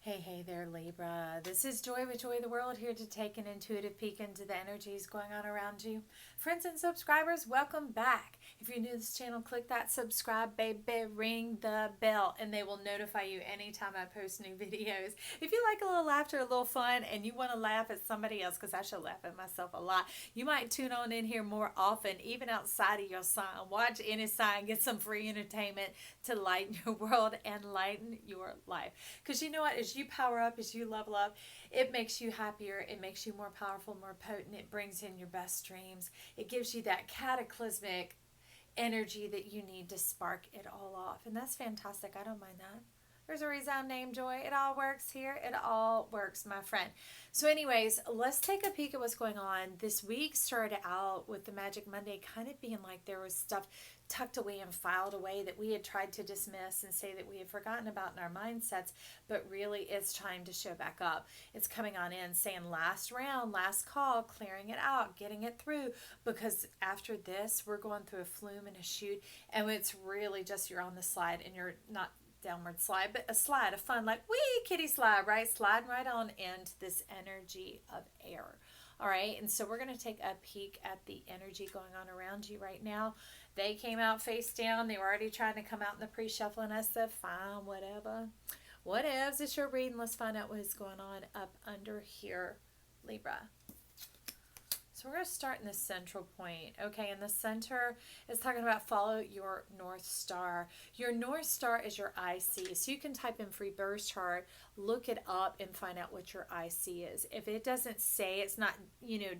Hey there, Libra. This is Joy with Joy of the World, here to take an intuitive peek into the energies going on around you. Friends and subscribers, welcome back. If you're new to this channel, click that subscribe, baby, ring the bell, and they will notify you anytime I post new videos. If you like a little laughter, a little fun, and you want to laugh at somebody else, because I should laugh at myself a lot, you might tune on in here more often, even outside of your sign. Watch any sign, get some free entertainment to lighten your world and lighten your life. Because you know what? As you power up, as you level up, it makes you happier. It makes you more powerful, more potent. It brings in your best dreams. It gives you that cataclysmic energy that you need to spark it all off. And that's fantastic. I don't mind that. There's a reason I'm named Joy. It all works here. It all works, my friend. So anyways, let's take a peek at what's going on. This week started out with the Magic Monday kind of being like there was stuff tucked away and filed away that we had tried to dismiss and say that we had forgotten about in our mindsets, but really it's time to show back up. It's coming on in, saying last round, last call, clearing it out, getting it through, because after this, we're going through a flume and a chute, and it's really just you're on the slide and you're not downward slide, but a slide, a fun, like wee kitty slide, right? Sliding right on into this energy of air. All right, and so we're going to take a peek at the energy going on around you right now. They came out face down. They were already trying to come out in the pre-shuffle, and I said, fine, whatever. Whatevs, it's your reading. Let's find out what is going on up under here, Libra. So we're going to start in the central point. Okay, and the center is talking about follow your North Star. Your North Star is your IC. So you can type in free birth chart, look it up, and find out what your IC is. If it doesn't say, it's not,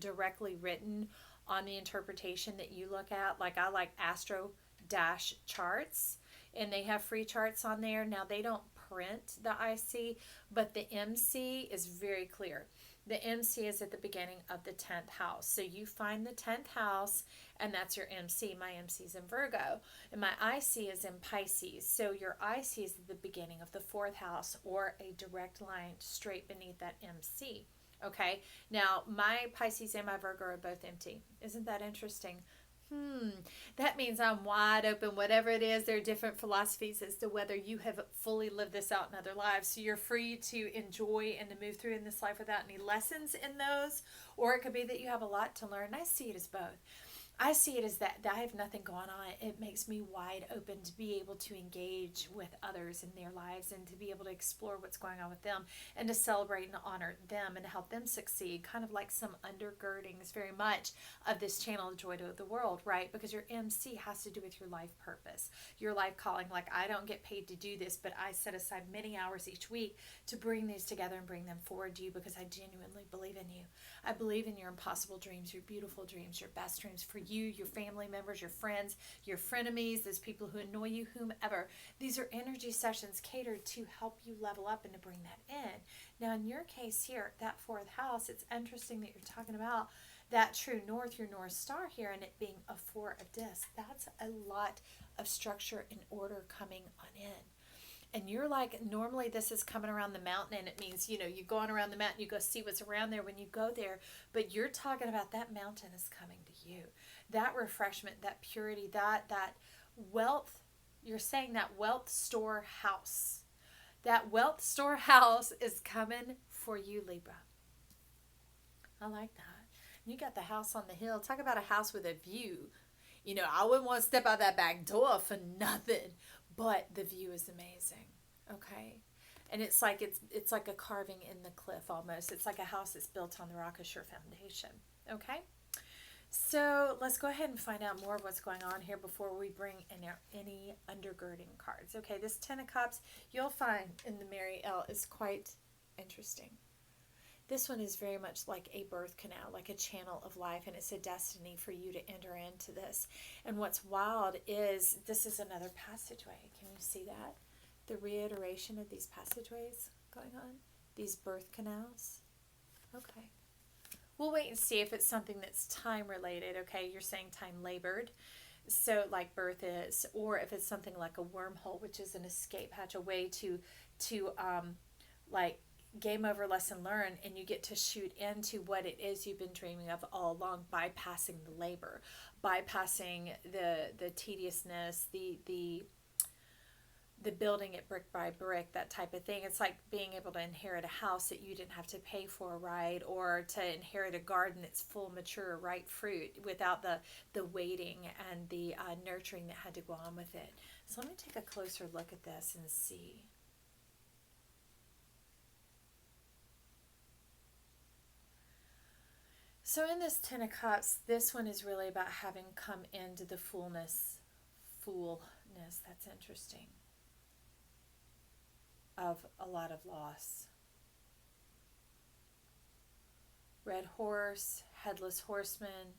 directly written on the interpretation that you look at. Like I like Astro Dash charts, and they have free charts on there. Now they don't print the IC, but the MC is very clear. The MC is at the beginning of the 10th house. So you find the 10th house, and that's your MC. My MC is in Virgo, and my IC is in Pisces. So your IC is at the beginning of the 4th house, or a direct line straight beneath that MC. Okay, now my Pisces and my Virgo are both empty. Isn't that interesting? That means I'm wide open. Whatever it is, there are different philosophies as to whether you have fully lived this out in other lives. So you're free to enjoy and to move through in this life without any lessons in those, or it could be that you have a lot to learn. I see it as both. I see it as that I have nothing going on. It makes me wide open to be able to engage with others in their lives and to be able to explore what's going on with them and to celebrate and honor them and to help them succeed. Kind of like some undergirdings very much of this channel, Joy to the World, right? Because your MC has to do with your life purpose, your life calling. Like, I don't get paid to do this, but I set aside many hours each week to bring these together and bring them forward to you because I genuinely believe in you. I believe in your impossible dreams, your beautiful dreams, your best dreams for you, your family members, your friends, your frenemies, those people who annoy you, whomever. These are energy sessions catered to help you level up and to bring that in. Now, in your case here, that 4th house, it's interesting that you're talking about that true north, your North Star here, and it being a 4 of discs. That's a lot of structure and order coming on in. And you're like, normally this is coming around the mountain, and it means, you're going around the mountain, you go see what's around there when you go there, but you're talking about that mountain is coming to you. That refreshment, that purity, that wealth, you're saying that wealth storehouse. That wealth storehouse is coming for you, Libra. I like that. You got the house on the hill. Talk about a house with a view. I wouldn't want to step out that back door for nothing. But the view is amazing, okay? And it's like a carving in the cliff almost. It's like a house that's built on the rock, a sure foundation, okay? So let's go ahead and find out more of what's going on here before we bring in any undergirding cards. Okay, this 10 of Cups, you'll find in the Mary L, is quite interesting. This one is very much like a birth canal, like a channel of life, and it's a destiny for you to enter into this. And what's wild is this is another passageway. Can you see that? The reiteration of these passageways going on, these birth canals. Okay. We'll wait and see if it's something that's time related. Okay, you're saying time labored, so like birth is, or if it's something like a wormhole, which is an escape hatch, a way to like game over, lesson learned, and you get to shoot into what it is you've been dreaming of all along, bypassing the labor, bypassing the tediousness, the the building it brick by brick, that type of thing. It's like being able to inherit a house that you didn't have to pay for, right? Or to inherit a garden that's full, mature, ripe fruit without the waiting and the nurturing that had to go on with it. So let me take a closer look at this and see. So in this Ten of Cups, this one is really about having come into the fullness, that's interesting, of a lot of loss. Red horse, headless horseman,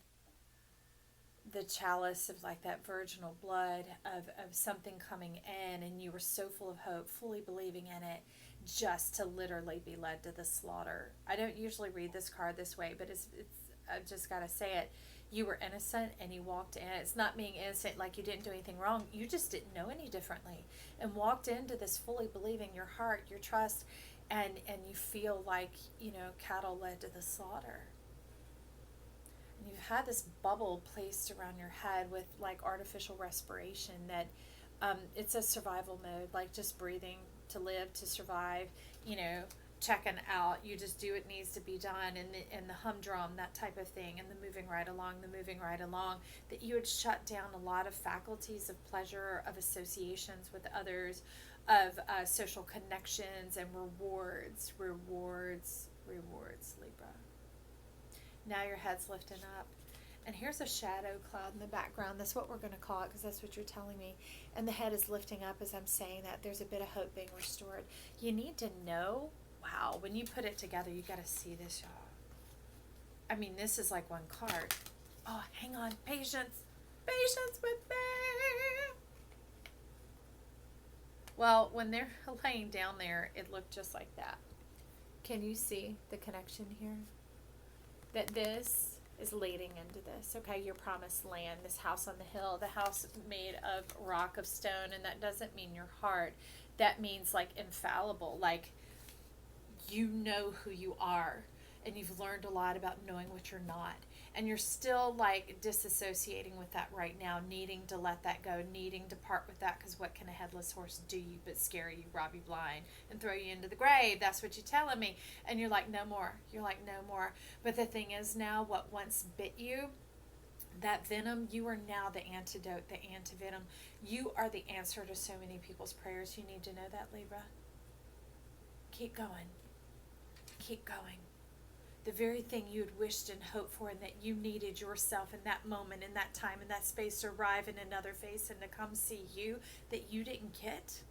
the chalice of like that virginal blood of something coming in, and you were so full of hope, fully believing in it, just to literally be led to the slaughter. I don't usually read this card this way, but it's I've just got to say it. You were innocent and you walked in. It's not being innocent like you didn't do anything wrong. You just didn't know any differently and walked into this fully believing your heart, your trust, and you feel like, cattle led to the slaughter. And you've had this bubble placed around your head with like artificial respiration that it's a survival mode, like just breathing to live, to survive, checking out. You just do what needs to be done, and the humdrum, that type of thing, and the moving right along, that you would shut down a lot of faculties of pleasure, of associations with others, of social connections and rewards, Libra. Now your head's lifting up. And here's a shadow cloud in the background. That's what we're going to call it, because that's what you're telling me. And the head is lifting up as I'm saying that. There's a bit of hope being restored. You need to know, wow, when you put it together, you got to see this, y'all. I mean, this is like one card. Oh, hang on. Patience. Patience with me. Well, when they're laying down there, it looked just like that. Can you see the connection here? That this is leading into this, okay? Your promised land, this house on the hill, the house made of rock, of stone, and that doesn't mean your heart. That means like infallible, like you know who you are, and you've learned a lot about knowing what you're not, and you're still like disassociating with that right now, needing to let that go, needing to part with that, because what can a headless horse do you but scare you, rob you blind, and throw you into the grave? That's what you're telling me. And you're like, no more. You're like, no more. But the thing is, now what once bit you, that venom, you are now the antidote, the antivenom. You are the answer to so many people's prayers. You need to know that, Libra. Keep going. Keep going. The very thing you had wished and hoped for, and that you needed yourself in that moment, in that time, in that space to arrive in another face and to come see you, that you didn't get,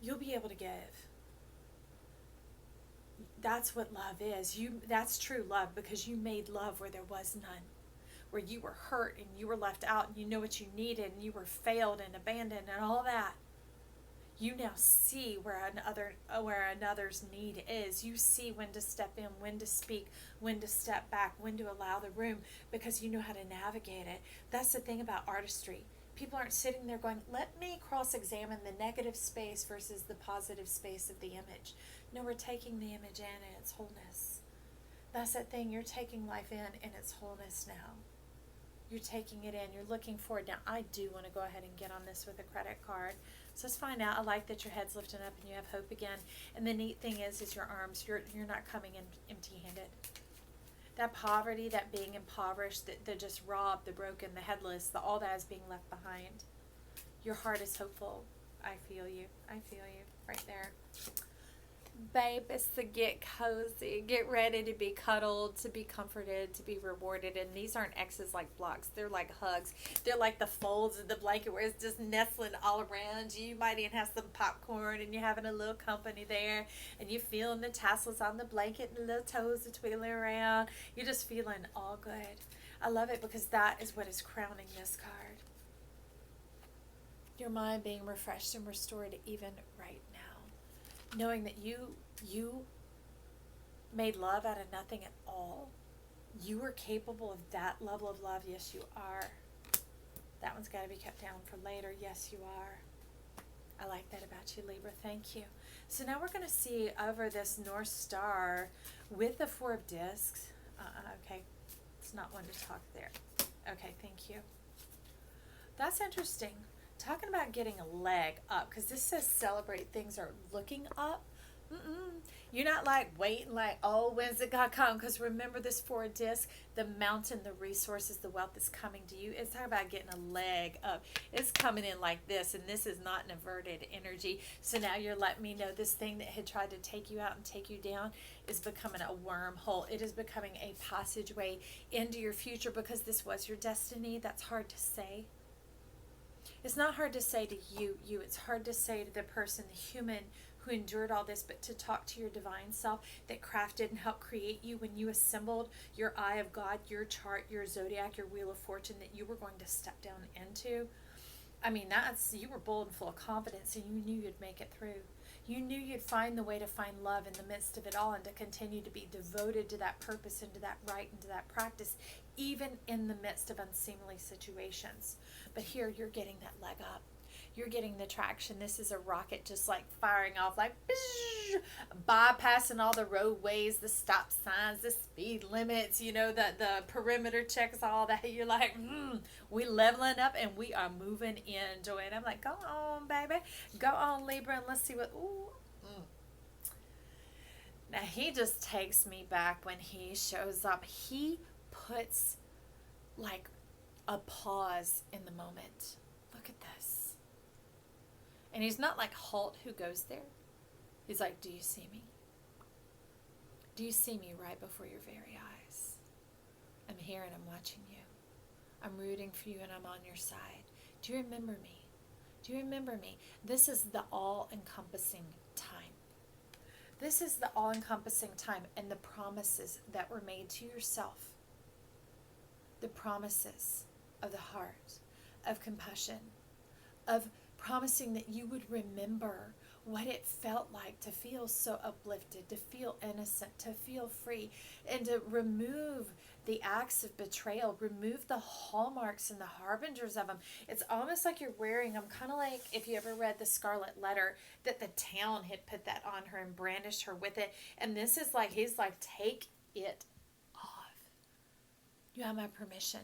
you'll be able to give. That's what love is. That's true love, because you made love where there was none, where you were hurt and you were left out, and you know what you needed, and you were failed and abandoned and all that. You now see where another's need is. You see when to step in, when to speak, when to step back, when to allow the room, because you know how to navigate it. That's the thing about artistry. People aren't sitting there going, let me cross-examine the negative space versus the positive space of the image. No, we're taking the image in its wholeness. That's that thing. You're taking life in its wholeness now. You're taking it in. You're looking forward. Now, I do want to go ahead and get on this with a credit card. So let's find out. I like that your head's lifting up and you have hope again. And the neat thing is your arms. You're not coming in empty-handed. That poverty, that being impoverished, the just robbed, the broken, the headless, all that is being left behind. Your heart is hopeful. I feel you. I feel you right there. Babe, it's to get cozy, get ready to be cuddled, to be comforted, to be rewarded. And these aren't X's like blocks. They're like hugs. They're like the folds of the blanket where it's just nestling all around you. You might even have some popcorn and you're having a little company there. And you're feeling the tassels on the blanket and the little toes are twiddling around. You're just feeling all good. I love it because that is what is crowning this card. Your mind being refreshed and restored even right now. Knowing that you made love out of nothing at all. You are capable of that level of love. Yes, you are. That one's got to be kept down for later. Yes, you are. I like that about you, Libra. Thank you. So now we're going to see over this North Star with the Four of Discs. Okay. It's not one to talk there. Okay, thank you. That's interesting. Talking about getting a leg up, because this says celebrate things are looking up. Mm-mm. You're not like waiting, like, oh, when's it gonna come? Because remember this four disc, the mountain, the resources, the wealth is coming to you. It's talking about getting a leg up. It's coming in like this, and this is not an averted energy. So now you're letting me know this thing that had tried to take you out and take you down is becoming a wormhole. It is becoming a passageway into your future because this was your destiny. That's hard to say. It's not hard to say to you. It's hard to say to the person, the human who endured all this, but to talk to your divine self that crafted and helped create you when you assembled your eye of God, your chart, your zodiac, your wheel of fortune that you were going to step down into. I mean, you were bold and full of confidence, and you knew you'd make it through. You knew you'd find the way to find love in the midst of it all and to continue to be devoted to that purpose and to that right and to that practice, even in the midst of unseemly situations. But here you're getting that leg up. You're getting the traction. This is a rocket just like firing off, like bypassing all the roadways, the stop signs, the speed limits, the perimeter checks, all that. You're like, we leveling up and we are moving in, Joy. And I'm like, go on, baby. Go on, Libra, and let's see what, Now, he just takes me back when he shows up. He puts like a pause in the moment. Look at this. And he's not like Halt who goes there. He's like, do you see me? Do you see me right before your very eyes? I'm here and I'm watching you. I'm rooting for you and I'm on your side. Do you remember me? Do you remember me? This is the all-encompassing time. This is the all-encompassing time and the promises that were made to yourself. The promises of the heart, of compassion, of promising that you would remember what it felt like to feel so uplifted, to feel innocent, to feel free, and to remove the acts of betrayal, remove the hallmarks and the harbingers of them. It's almost like you're wearing them, kind of like if you ever read The Scarlet Letter, that the town had put that on her and brandished her with it. And this is like, he's like, take it off. You have my permission.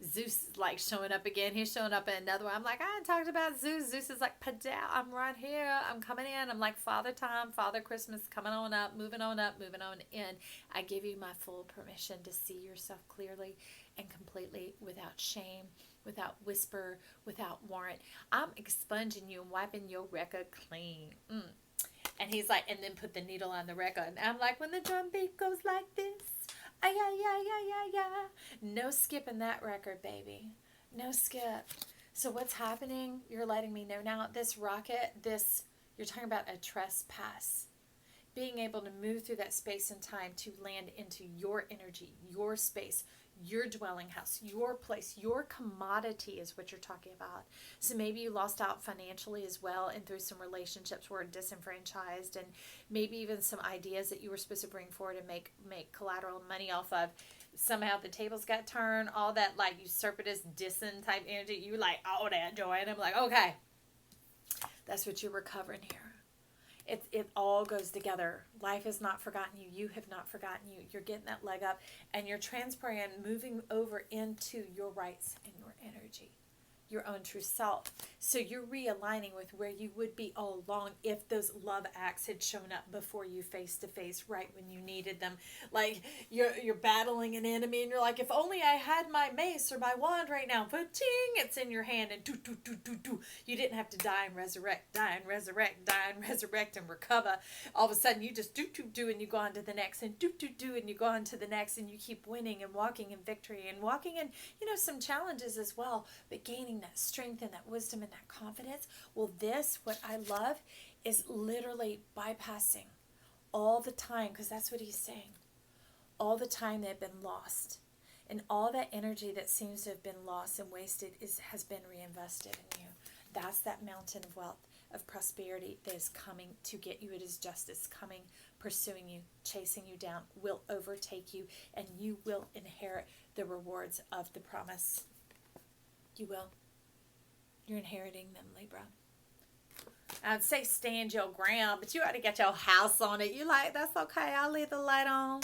Zeus is like showing up again. He's showing up in another one. I'm like, I talked about Zeus. Zeus is like, Padow, I'm right here. I'm coming in. I'm like, Father Time, Father Christmas, coming on up, moving on in. I give you my full permission to see yourself clearly and completely, without shame, without whisper, without warrant. I'm expunging you and wiping your record clean. And he's like, and then put the needle on the record. And I'm like, when the drum beat goes like this. No skipping that record, baby. No skip. So what's happening? You're letting me know now. This rocket, you're talking about a trespass. Being able to move through that space and time to land into your energy, your space, your dwelling house, your place, your commodity is what you're talking about. So maybe you lost out financially as well, and through some relationships were disenfranchised, and maybe even some ideas that you were supposed to bring forward and make collateral money off of. Somehow the tables got turned, all that like usurpitous dissing type energy. You like, oh, that Joy. And I'm like, okay, that's what you're recovering here. It all goes together. Life has not forgotten you. You have not forgotten you. You're getting that leg up, and you're transferring and moving over into your rights and your energy, your own true self. So you're realigning with where you would be all along if those love acts had shown up before you face to face, right when you needed them. Like you're battling an enemy, and you're like, if only I had my mace or my wand right now. Ba-ting, it's in your hand, and do. You didn't have to die and resurrect, and recover. All of a sudden, you just do, and you go on to the next, and do, and you go on to the next, and you keep winning and walking in victory and walking in, some challenges as well, but gaining that strength and that wisdom and that confidence. Well, what I love is literally bypassing all the time, because that's what he's saying, all the time that had been lost, and all that energy that seems to have been lost and wasted has been reinvested in you. That's that mountain of wealth, of prosperity that is coming to get you. It is justice coming, pursuing you, chasing you down, will overtake you, and you will inherit the rewards of the promise. You will. You're inheriting them, Libra. I'd say stand your ground, but you ought to get your house on it. You like, that's okay. I'll leave the light on.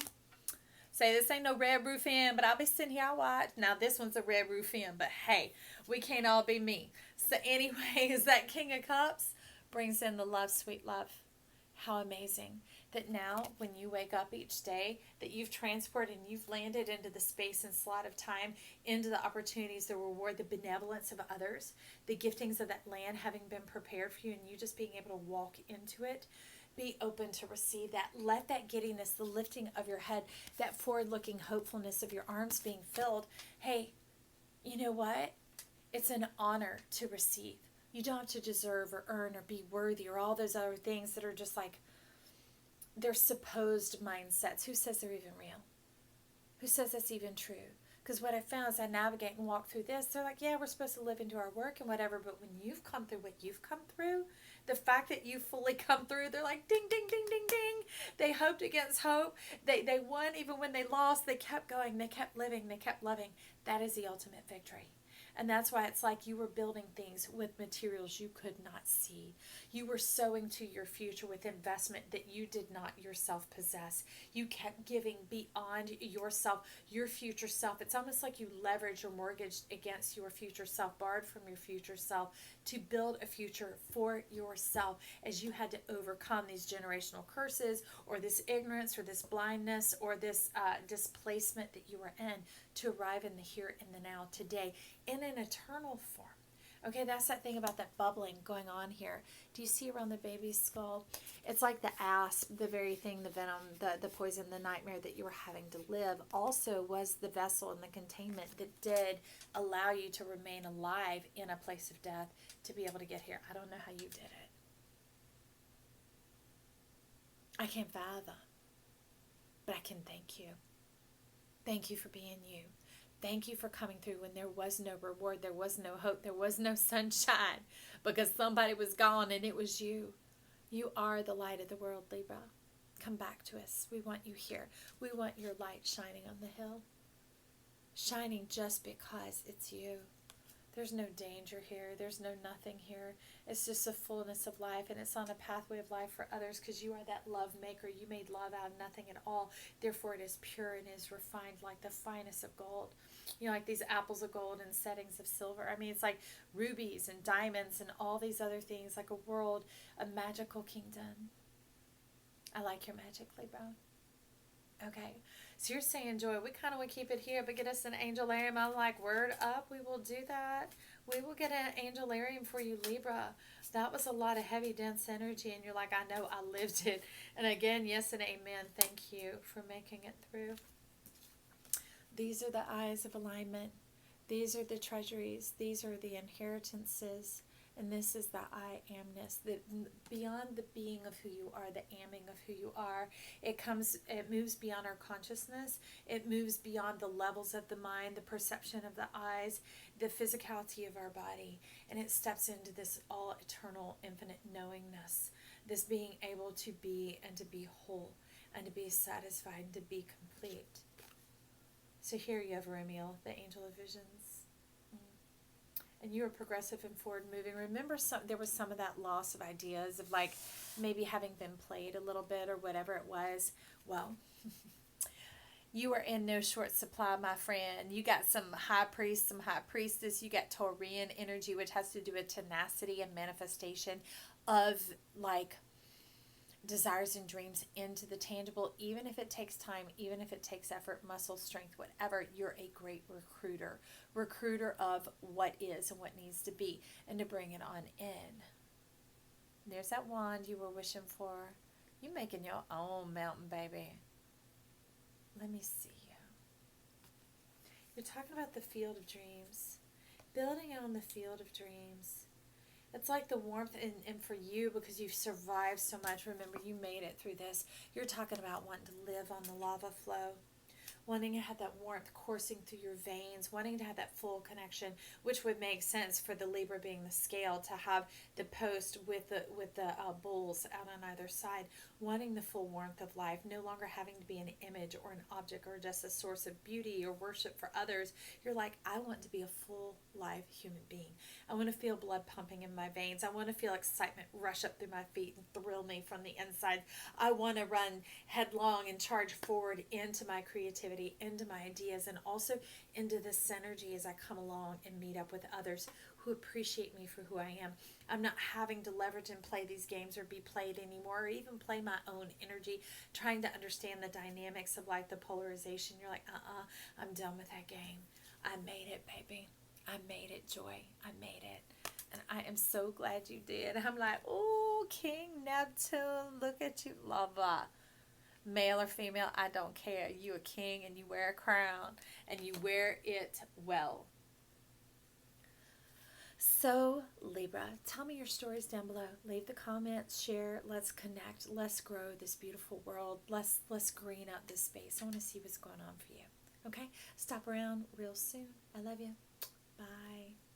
Say this ain't no red roof inn, but I'll be sitting here, I'll watch. Now this one's a red roof inn, but hey, we can't all be me. So anyways, that King of Cups brings in the love, sweet love. How amazing that now when you wake up each day that you've transported and you've landed into the space and slot of time, into the opportunities, the reward, the benevolence of others, the giftings of that land having been prepared for you, and you just being able to walk into it. Be open to receive that. Let that giddiness, the lifting of your head, that forward-looking hopefulness of your arms being filled. Hey, you know what? It's an honor to receive. You don't have to deserve or earn or be worthy or all those other things that are just like, they're supposed mindsets. Who says they're even real? Who says that's even true? Because what I found as I navigate and walk through this, they're like, yeah, we're supposed to live into our work and whatever, but when you've come through what you've come through, the fact that you fully come through, they're like, ding, ding, ding, ding, ding. They hoped against hope. They won even when they lost. They kept going. They kept living. They kept loving. That is the ultimate victory. And that's why it's like you were building things with materials you could not see. You were sowing to your future with investment that you did not yourself possess. You kept giving beyond yourself, your future self. It's almost like you leveraged or mortgaged against your future self, borrowed from your future self to build a future for yourself as you had to overcome these generational curses or this ignorance or this blindness or this displacement that you were in to arrive in the here and the now today in an eternal form. Okay, that's that thing about that bubbling going on here. Do you see around the baby's skull? It's like the asp, the very thing, the venom, the poison, the nightmare that you were having to live also was the vessel and the containment that did allow you to remain alive in a place of death to be able to get here. I don't know how you did it. I can't fathom. But I can thank you. Thank you for being you. Thank you for coming through when there was no reward, there was no hope, there was no sunshine, because somebody was gone and it was you. You are the light of the world, Libra. Come back to us. We want you here. We want your light shining on the hill. Shining just because it's you. There's no danger here. There's no nothing here. It's just a fullness of life, and it's on a pathway of life for others because you are that love maker. You made love out of nothing at all. Therefore, it is pure and is refined like the finest of gold. You know, like these apples of gold and settings of silver. I mean, it's like rubies and diamonds and all these other things, like a world, a magical kingdom. I like your magic, Libra. Okay, so you're saying, Joy, we kind of want to keep it here, but get us an angelarium. I'm like, word up, we will do that. We will get an angelarium for you, Libra. That was a lot of heavy, dense energy, and you're like, I know, I lived it. And again, yes and amen. Thank you for making it through. These are the eyes of alignment. These are the treasuries. These are the inheritances. And this is the I amness, the beyond the being of who you are, the amming of who you are. It moves beyond our consciousness. It moves beyond the levels of the mind, the perception of the eyes, the physicality of our body. And it steps into this all eternal, infinite knowingness, this being able to be and to be whole and to be satisfied and to be complete. So here you have Ramiel, the angel of visions. And you were progressive and forward moving. Remember, there was some of that loss of ideas of like maybe having been played a little bit or whatever it was. Well, you are in no short supply, my friend. You got some high priest, some high priestess. You got Taurian energy, which has to do with tenacity and manifestation of like desires and dreams into the tangible, even if it takes time, even if it takes effort, muscle strength, whatever. You're a great recruiter of what is and what needs to be, and to bring it on in. There's that wand you were wishing for. You making your own mountain, baby. Let me see you. You're talking about the field of dreams, building on the field of dreams. It's like the warmth and for you, because you've survived so much. Remember, you made it through this. You're talking about wanting to live on the lava flow, wanting to have that warmth coursing through your veins, wanting to have that full connection, which would make sense for the Libra being the scale to have the post with the bulls out on either side, wanting the full warmth of life, no longer having to be an image or an object or just a source of beauty or worship for others. You're like, I want to be a full live human being. I want to feel blood pumping in my veins. I want to feel excitement rush up through my feet and thrill me from the inside. I want to run headlong and charge forward into my creativity, into my ideas, and also into this synergy as I come along and meet up with others who appreciate me for who I am. I'm not having to leverage and play these games or be played anymore, or even play my own energy, trying to understand the dynamics of life, the polarization. You're like, I'm done with that game. I made it, baby. I made it, Joy. I made it. And I am so glad you did. I'm like, oh, King Neptune, look at you, lover. Male or female, I don't care. You a king and you wear a crown and you wear it well. So, Libra, tell me your stories down below. Leave the comments, share, let's connect, let's grow this beautiful world. Let's green up this space. I want to see what's going on for you. Okay? Stop around real soon. I love you. Bye.